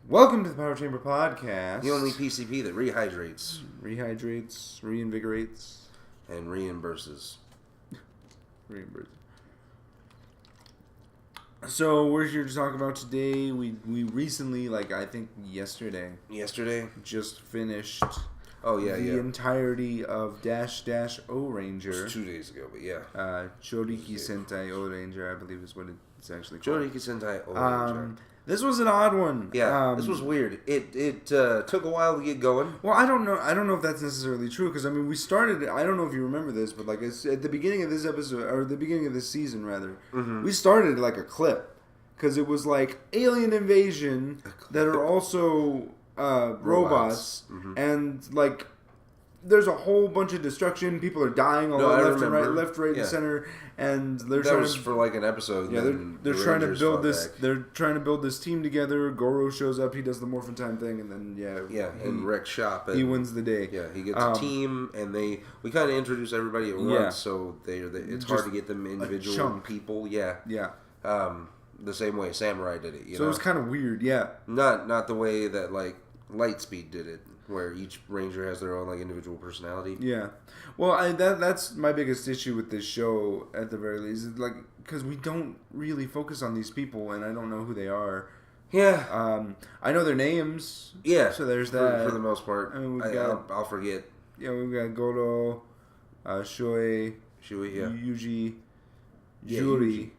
Welcome to the Power Chamber Podcast. The only PCP that rehydrates, reinvigorates, and reimburses. So we're here to talk about today. We recently, I think yesterday, just finished. The entirety of Dash Ohranger. 2 days ago, but yeah. Chouriki Sentai Ohranger, I believe is what it's actually called. Chouriki Sentai Ohranger. This was an odd one. Yeah, this was weird. It took a while to get going. Well, I don't know if that's necessarily true because we started. I don't know if you remember this, but at the beginning of this episode or the beginning of this season, rather, we started like a clip because it was like alien invasion that are also robots, and there's a whole bunch of destruction. People are dying all left and right, and center, and they're that was for like an episode. Yeah, they're trying to build this. Back. They're trying to build this team together. Goro shows up. He does the morphin' time thing, and then and wrecks shop. And he wins the day. Yeah, he gets a team, and we kind of introduce everybody at once, so it's hard to get them individual people. Yeah. The same way Samurai did it. So it was kind of weird. Yeah. Not the way that Lightspeed did it, where each ranger has their own individual personality. Yeah, well, that's my biggest issue with this show at the very least, because we don't really focus on these people, and I don't know who they are. Yeah, I know their names. Yeah, so there's that for the most part. I'll forget. Yeah, we've got Goro, Shui, Yuji, Yuri,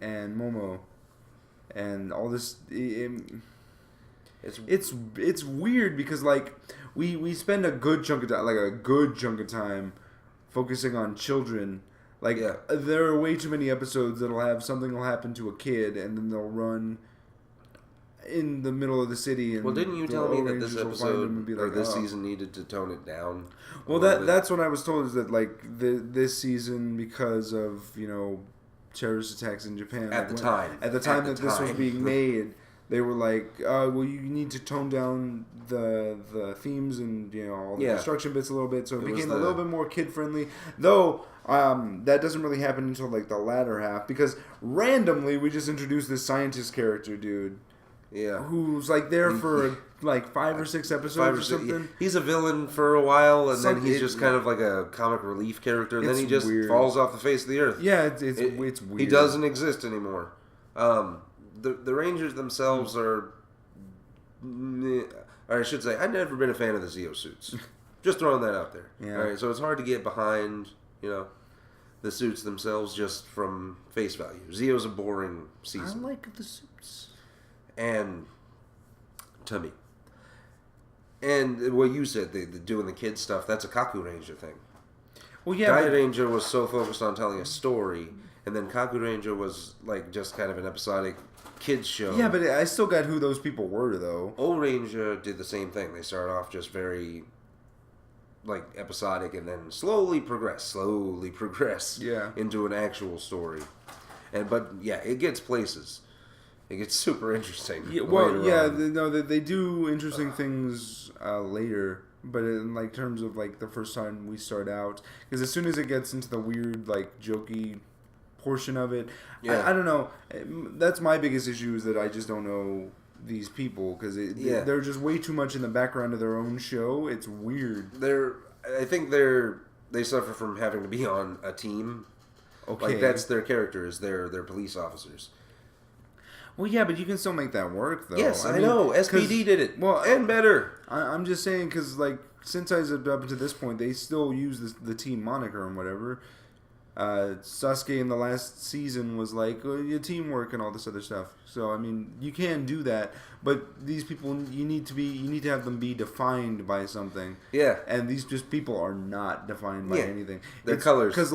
and Momo, and all this. It's weird because we spend a good chunk of time focusing on children. There are way too many episodes that'll have something will happen to a kid and then they'll run in the middle of the city. And didn't you tell me that this episode or this season needed to tone it down? Well, that's what I was told, is that this season, because of terrorist attacks in Japan at the time that this was being made. They were you need to tone down the themes and all the destruction bits a little bit, so it became a little bit more kid friendly. Though that doesn't really happen until the latter half, because randomly we just introduced this scientist character dude. Yeah, who's there for 5 or 6 episodes or something. He's a villain for a while, and then he's just kind of like a comic relief character, and then he just falls off the face of the earth. Yeah, it's weird. He doesn't exist anymore. The Rangers themselves are... Or I should say, I've never been a fan of the Zeo suits. Just throwing that out there. Yeah. All right, so it's hard to get behind, the suits themselves just from face value. Zeo's a boring season. I like the suits. And to me. And what you said, the doing the kid stuff, that's a Kaku Ranger thing. Well, yeah. Dai Ranger was so focused on telling a story, and then Kaku Ranger was just kind of an episodic kids show. Yeah, but I still got who those people were, though. Ohranger did the same thing. They started off just very episodic, and then slowly progress into an actual story. But it gets places. It gets super interesting. Yeah, they do interesting things later, but in terms of the first time we start out, because as soon as it gets into the weird jokey portion of it, I don't know. That's my biggest issue, is that I just don't know these people, because they're just way too much in the background of their own show. It's weird. I think they suffer from having to be on a team. Okay, that's their characters. They're police officers. Well, yeah, but you can still make that work, though. Yes, I know. SPD did it. Well, and better. I'm just saying, because Sensei's up to this point, they still use the team moniker and whatever. Sasuke in the last season was your teamwork and all this other stuff. So you can do that, but these people, you need to have them be defined by something. Yeah, and these people are not defined by anything. Their colors, because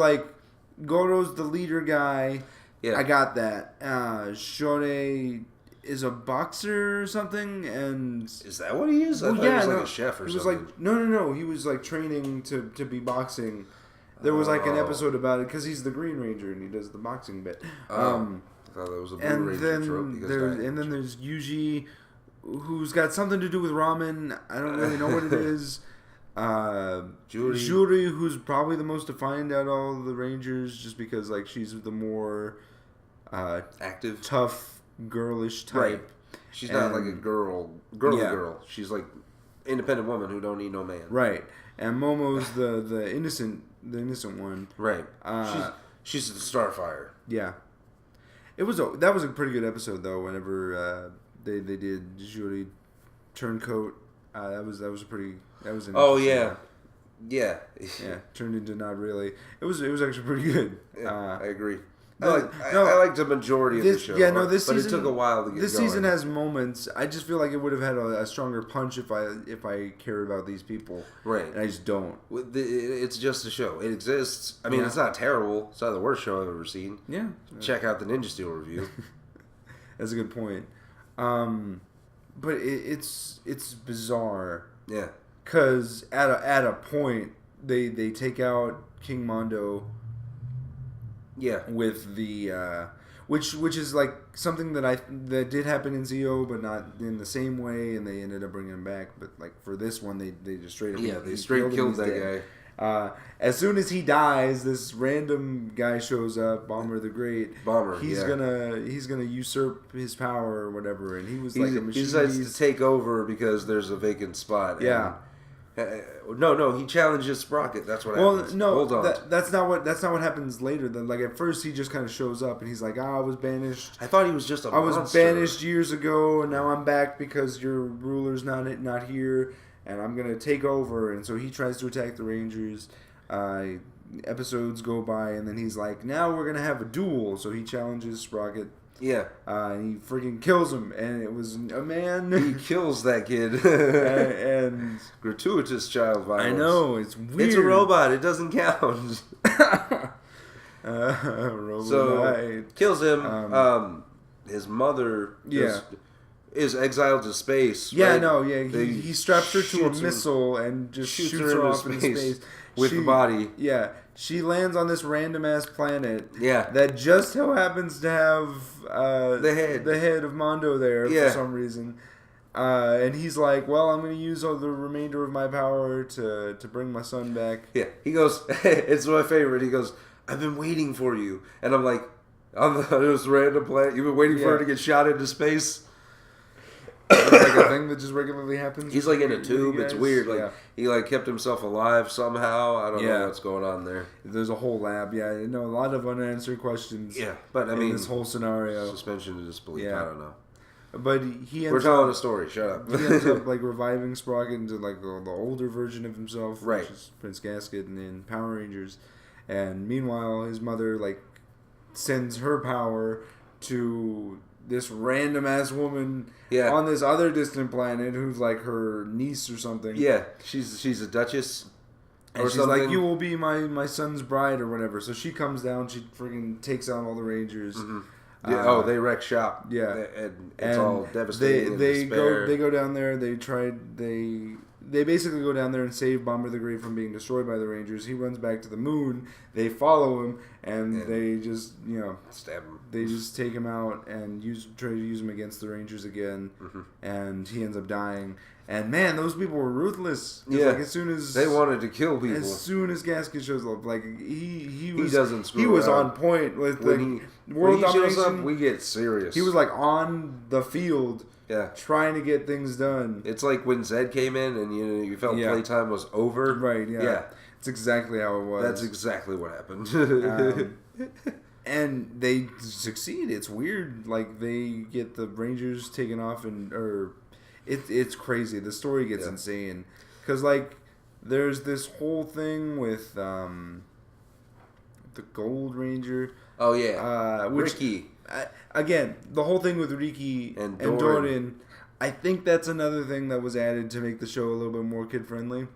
Goro's the leader guy. Yeah, I got that. Shorei is a boxer or something, and is that what he is? I thought he was a chef or something. He was no. He was training to be boxing. There was an episode about it, because he's the Green Ranger and he does the boxing bit. I thought that was a Blue Ranger trope. And then there's Yuji, who's got something to do with ramen. I don't really know what it is. Juri, who's probably the most defined out of all the Rangers, just because she's the more active, tough, girlish type. She's not like a girl. She's like independent woman who don't need no man. Right. And Momo's the innocent one. Right. She's the Starfire. Yeah. That was a pretty good episode though. Whenever they did Juri Turncoat, that was an oh yeah. Yeah. Yeah. Turned into not really. It was actually pretty good. Yeah, I agree. I liked the majority of the show. Yeah, no, this but season, it took a while to get this going. season has moments. I just feel like it would have had a stronger punch if I cared about these people. Right. And I just don't. It's just a show. It exists. I mean, it's not terrible. It's not the worst show I've ever seen. Yeah. Check out the Ninja Steel review. That's a good point. But it's bizarre. Yeah. Because at a point, they take out King Mondo. Yeah, with the which is like something that did happen in Zeo, but not in the same way, and they ended up bringing him back. But like for this one, they just straight up killed that guy. As soon as he dies, this random guy shows up, Bomber the Great. He's gonna usurp his power or whatever, and he decides to take over because there's a vacant spot. Yeah. No, he challenges Sprocket. That's what happens. No, hold on. That's not what happens later. Then, like at first, he just kind of shows up and he's like, "I was banished. I thought he was just a monster. I was banished years ago, and now I'm back because your ruler's not here, and I'm gonna take over." And so he tries to attack the Rangers. Episodes go by, and then he's like, "Now we're gonna have a duel." So he challenges Sprocket. Yeah. And he freaking kills him, and it was a man. He kills that kid. and gratuitous child violence. I know, it's weird. It's a robot. It doesn't count. Robot. So, kills him. His mother is exiled to space. Yeah, right? no, yeah. He straps her to a missile and just shoots her off into space. With the body. Yeah. She lands on this random ass planet. Yeah. That just so happens to have the head of Mondo there for some reason. And he's like, "Well, I'm going to use all the remainder of my power to bring my son back." Yeah. He goes, it's my favorite. He goes, "I've been waiting for you." And I'm like, on this random planet, you've been waiting for her to get shot into space? Like a thing that just regularly happens. He's like in a tube. It's weird. Like he like kept himself alive somehow. I don't know what's going on there. There's a whole lab. Yeah, a lot of unanswered questions. Yeah, but I mean, this whole scenario, suspension of disbelief. I don't know. But we're telling a story. Shut up. He ends up like reviving Sprocket into like the older version of himself, right? Which is Prince Gasket in Power Rangers. And meanwhile, his mother like sends her power to this random ass woman on this other distant planet who's like her niece or something. Yeah, she's a duchess. And she's like, "You will be my son's bride," or whatever. So she comes down. She freaking takes out all the Rangers. Mm-hmm. Yeah, they wreck shop. Yeah, and it's all devastating. They go down there. They basically go down there and save Bomber the Great from being destroyed by the Rangers. He runs back to the moon. They follow him, and they just stab him. They just take him out and try to use him against the Rangers again, and he ends up dying. And man, those people were ruthless. Yeah, like, as soon as they wanted to kill people. As soon as Gasket shows up, like he was on point with when world he shows domination. Up, we get serious. He was like on the field. Yeah, trying to get things done. It's like when Zed came in and you felt playtime was over. Right, yeah. It's exactly how it was. That's exactly what happened. And they succeed. It's weird. Like, they get the Rangers taken off it's crazy. The story gets insane. Because, like, there's this whole thing with the Gold Ranger. Oh, yeah. Ricky. Again, the whole thing with Riki and Doran, I think that's another thing that was added to make the show a little bit more kid-friendly.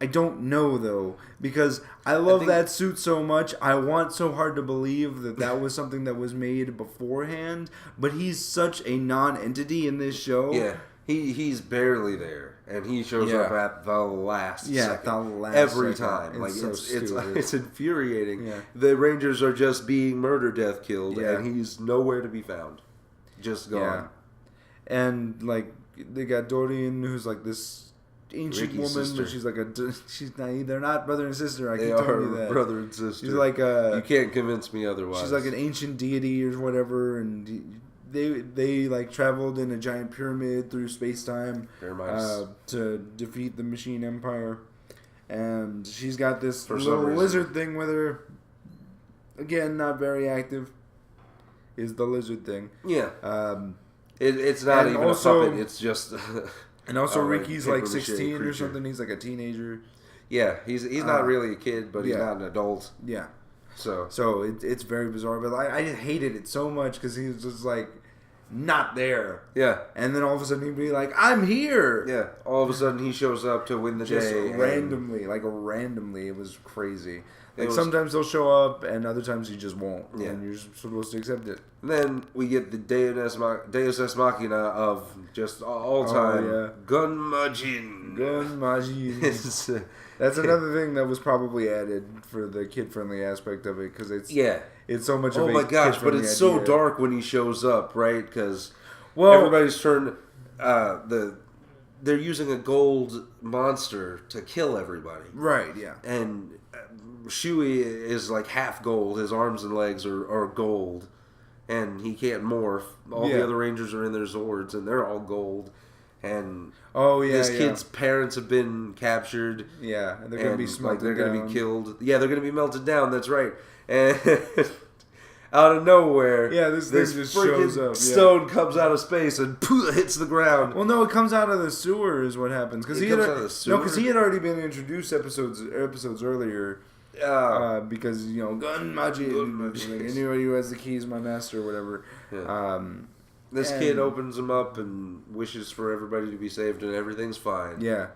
I don't know, though, because I love that suit so much. I want so hard to believe that was something that was made beforehand, but he's such a non-entity in this show. Yeah, he's barely there, and he shows up at the last second. Every time. Like, it's infuriating. Yeah. The Rangers are just being murder, death, killed, and he's nowhere to be found. Just gone. Yeah. And, like, they got Dorian, who's like this ancient Ricky's woman, sister. but she's not. They're not brother and sister. They telling you that. Brother and sister. She's like you can't convince me otherwise. She's like an ancient deity or whatever, and they like traveled in a giant pyramid through space time to defeat the Machine Empire, and she's got this little lizard thing with her. Again, not very active. Is the lizard thing? Yeah. It's not even also, a puppet. It's just. And also, Ricky's like 16 or something. He's like a teenager. Yeah, he's not really a kid, but he's not an adult. Yeah. So it's very bizarre, but I hated it so much because he was just like not there. Yeah. And then all of a sudden he'd be like, "I'm here." Yeah. All of a sudden he shows up to win the day. Randomly, it was crazy. Like sometimes they'll show up, and other times he just won't. Yeah. And you're supposed to accept it. And then we get the Deus Ex Machina of just all time Gun Majin. That's another thing that was probably added for the kid-friendly aspect of it, because it's so much of a my gosh, but it's so dark when he shows up, right? Because everybody's turned they're using a gold monster to kill everybody, right? Yeah, and Shui is like half gold. His arms and legs are gold, and he can't morph. All the other Rangers are in their Zords, and they're all gold. And this kid's parents have been captured. Yeah, and they're gonna be smelted they're gonna be killed. Yeah, they're gonna be melted down. That's right. And out of nowhere, this thing just shows up. Stone comes out of space and hits the ground. Well, no, it comes out of the sewer is what happens because he had already been introduced episodes earlier. Because Gun Majin, anybody who has the keys, my master, or whatever. Yeah. This kid opens them up and wishes for everybody to be saved, and everything's fine. Yeah.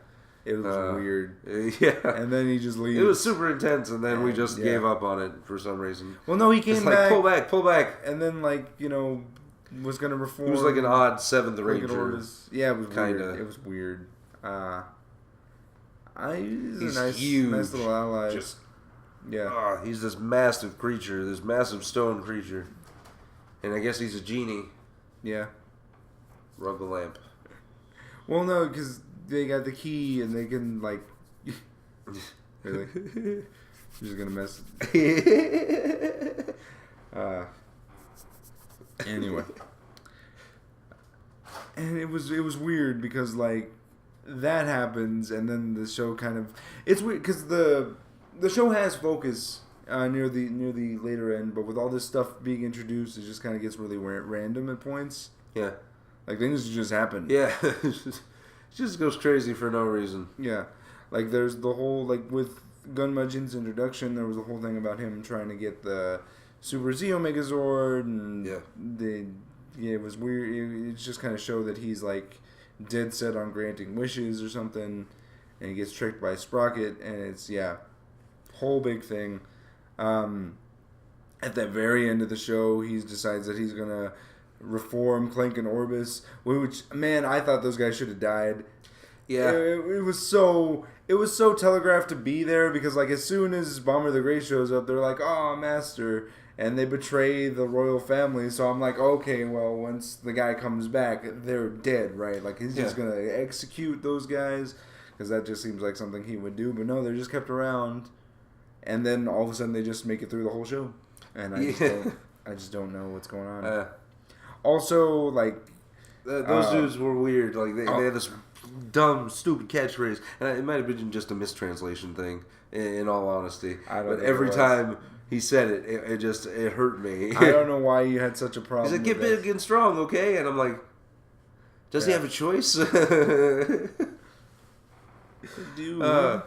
It was weird. Yeah. And then he just leaves. It was super intense, and then we just gave up on it for some reason. Well, no, he came back. Pull back. And then, was going to reform. He was like an odd 7th Ranger. Yeah, it was weird. It was weird. He's a nice little ally. He's this massive creature, this massive stone creature. And I guess he's a genie. Yeah. Rub the lamp. Well, no, because they got the key and they can, really? You're just going to mess. Anyway. And it was weird because, that happens and then the show kind of... It's weird because the show has focus near the later end, but with all this stuff being introduced, it just kind of gets really random at points. Yeah. Things just happen. Yeah. It just goes crazy for no reason. Yeah. There's the whole, with Gun Majin's introduction, there was a whole thing about him trying to get the Super Zeo Megazord, and it was weird. It just kind of showed that he's, dead set on granting wishes or something, and he gets tricked by Sprocket, and it's, whole big thing. At the very end of the show, he decides that he's gonna reform Clank and Orbis, which, man, I thought those guys should have died. Yeah, it was so telegraphed to be there because as soon as Bomber the Great shows up, they're like, "Oh, Master," and they betray the royal family. So I'm like, okay, well, once the guy comes back, they're dead, right? He's just gonna execute those guys because that just seems like something he would do. But no, they're just kept around. And then all of a sudden they just make it through the whole show, and I just don't know what's going on. Also, those dudes were weird. They had this dumb, stupid catchphrase, and it might have been just a mistranslation thing. In all honesty, but every time he said it, it hurt me. I don't know why you had such a problem. He's like, "Get big and strong, okay?" And I'm like, "Does he have a choice?" Dude.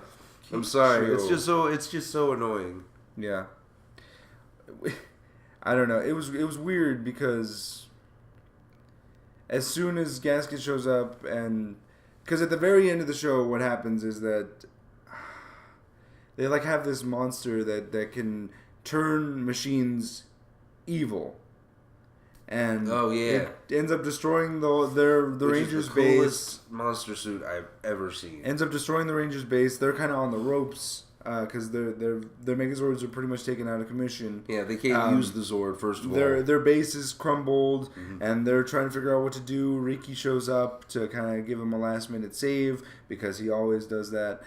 I'm sorry. It's just so annoying. Yeah. I don't know. It was weird because as soon as Gasket shows up, and because at the very end of the show, what happens is that they have this monster that can turn machines evil. And it ends up destroying the Rangers' base. Coolest monster suit I've ever seen. Ends up destroying the Rangers' base. They're kind of on the ropes because their Megazords are pretty much taken out of commission. Yeah, they can't use the Zord first of all. Their base is crumbled, and they're trying to figure out what to do. Riki shows up to kind of give them a last minute save because he always does that.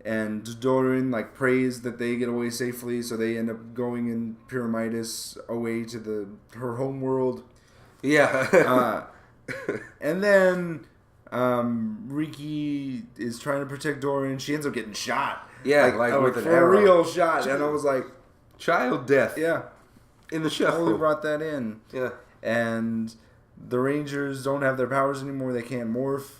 And Dorian like prays that they get away safely, so they end up going in Pyramidas away to her home world. Yeah. And then Riki is trying to protect Dorian. She ends up getting shot. Yeah, like with an arrow. Real shot. And I was like, child death. Yeah. In the show. Totally brought that in. Yeah. And the Rangers don't have their powers anymore. They can't morph.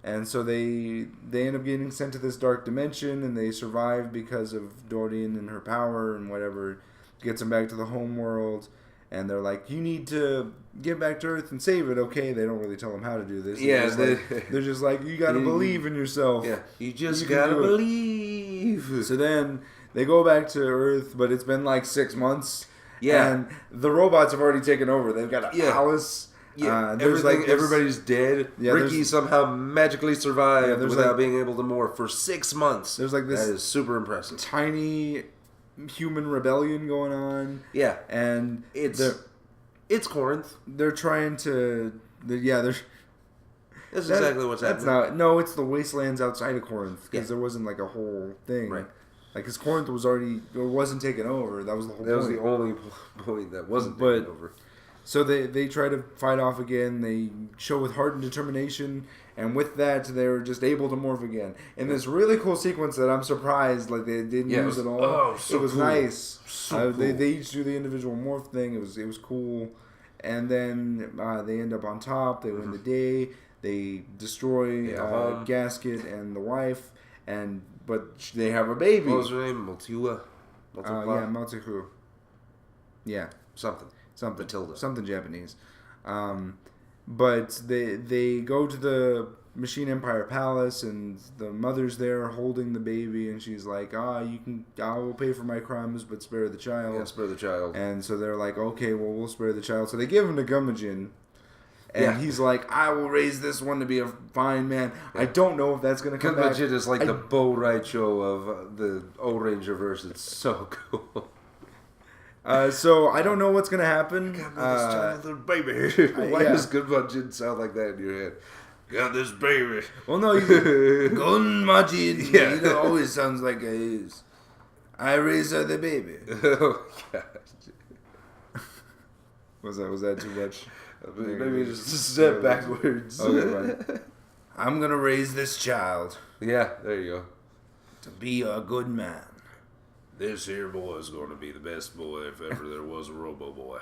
And so they end up getting sent to this dark dimension, and they survive because of Dorian and her power and whatever gets them back to the home world. And they're like, you need to get back to Earth and save it. Okay, they don't really tell them how to do this. They're just like, you got to believe in yourself. Yeah, you just got to believe. So then they go back to Earth, but it's been like 6 months. Yeah. And the robots have already taken over. They've got a palace. Yeah, everybody's dead. Yeah, Riki somehow magically survived without being able to morph for 6 months. There's like this. That is super impressive. Tiny human rebellion going on. Yeah, and it's Corinth. They're trying to. That's exactly what's happening. It's the wastelands outside of Corinth because there wasn't like a whole thing. Right. Like, because Corinth wasn't taken over. That was the whole point. That was the only point that wasn't taken over. So they try to fight off again. They show with heart and determination, and with that, they're just able to morph again. In this really cool sequence that I'm surprised like they didn't use at all. Oh, so it was cool. nice. So cool. They each do the individual morph thing. It was cool, and then they end up on top. They win the day. They destroy Gasket and the wife, but they have a baby. What was her name? Multiwa? Multihu. Yeah, something. Matilda. Something Japanese. But they go to the Machine Empire Palace, and the mother's there holding the baby, and she's like, I will pay for my crimes, but spare the child. Yeah, spare the child. And so they're like, okay, well, we'll spare the child. So they give him to Gummajin, and he's like, I will raise this one to be a fine man. Yeah. I don't know if that's going to come back. Gummajin is like the Bo Raicho of the Ohranger verse. It's so cool. So I don't know what's gonna happen. Got this childhood baby. Why does Gunmajin sound like that in your head? Got this baby. Well, no, Gunmajin. Yeah, it always sounds like his. I raised the baby. Oh gosh. Was that too much? Maybe just a step backwards. Okay, fine. I'm gonna raise this child. Yeah, there you go. To be a good man. This here boy is going to be the best boy if ever there was a Robo Boy.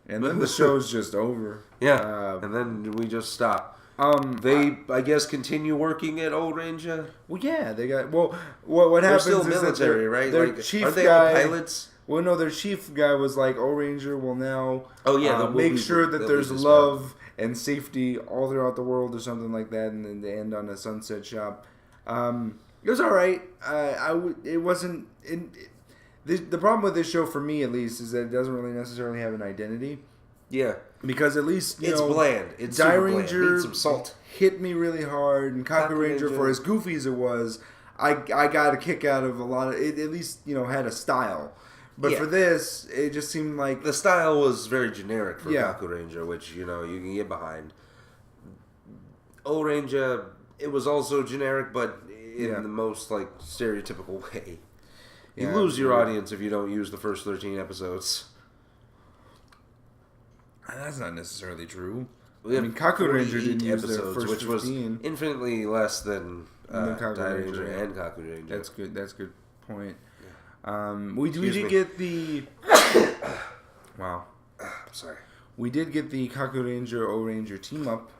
And then the show's just over. Yeah, and then we just stop. I guess, continue working at Ohranger? Well, yeah, they got... Well, what happens still is military, that right? Their chief are they guy, all pilots? Well, no, their chief guy was like, Ohranger will now make sure that there's love and safety all throughout the world or something like that, and then they end on a sunset shop. It was all right. It wasn't. The problem with this show, for me at least, is that it doesn't really necessarily have an identity. Yeah, because at least it's bland. It's super bland. Needs some salt. Hit me really hard, and Kaku Ranger, for as goofy as it was, I got a kick out of a lot of it. At least had a style. But for this, it just seemed like the style was very generic for Kaku Ranger, which you can get behind. Ohranger, it was also generic, but in the most stereotypical way. You lose your audience if you don't use the first 13 episodes. That's not necessarily true. I mean, Kaku Ranger didn't use their first which 15. Was infinitely less than Kaku Ranger and Kaku Ranger. That's good. That's a good point. We did get the... Wow. Sorry. We did get the Kaku Ranger Ohranger team up,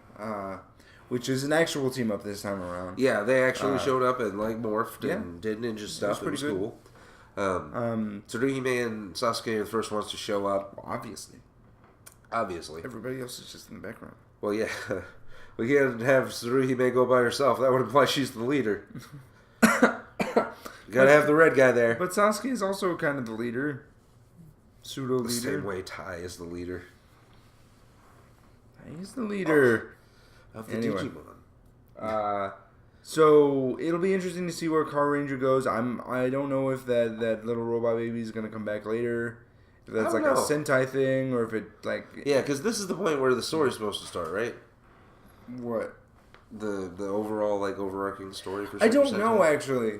which is an actual team up this time around. Yeah, they actually showed up and morphed and did ninja stuff. It was cool. Tsuruhime and Sasuke are the first ones to show up. Obviously. Everybody else is just in the background. Well, yeah. We can't have Tsuruhime go by herself. That would imply she's the leader. You gotta have the red guy there. But Sasuke is also kind of the leader. Pseudo-leader. The same way Tai is the leader. He's the leader. Of the Digimon. So it'll be interesting to see where Car Ranger goes. I don't know if that little robot baby is gonna come back later. If that's a Sentai thing, or if it yeah, because this is the point where the story's supposed to start, right? What? The overall overarching story for I don't know actually.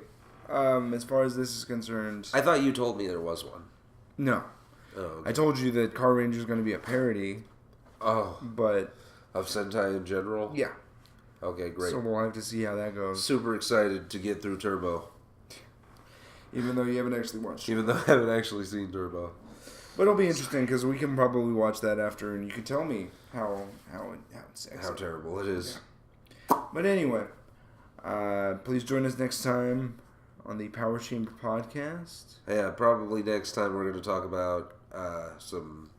as far as this is concerned... I thought you told me there was one. No. Oh, okay. I told you that Car Ranger is going to be a parody. Oh. But... Of Sentai in general? Yeah. Okay, great. So we'll have to see how that goes. Super excited to get through Turbo. Even though you haven't actually watched it. Even though I haven't actually seen Turbo. But it'll be interesting because we can probably watch that after, and you can tell me how terrible it is. Yeah. But anyway, please join us next time on the Power Chamber podcast. Yeah, probably next time we're going to talk about some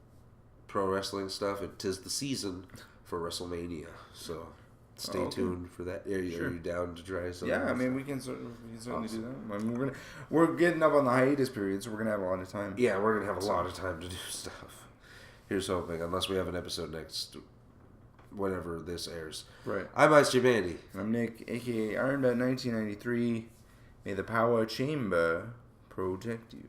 pro wrestling stuff. It is the season for WrestleMania, so stay tuned for that. Are you down to try something? Yeah, I mean we can certainly do that. I mean, we're getting up on the hiatus period, so we're gonna have a lot of time. Yeah, we're gonna have a lot of time to do stuff. Here's hoping, unless we have an episode next, whenever this airs. Right. I'm Meister Bandy. I'm Nick, aka Ironbat 1993. May the Power Chamber protect you.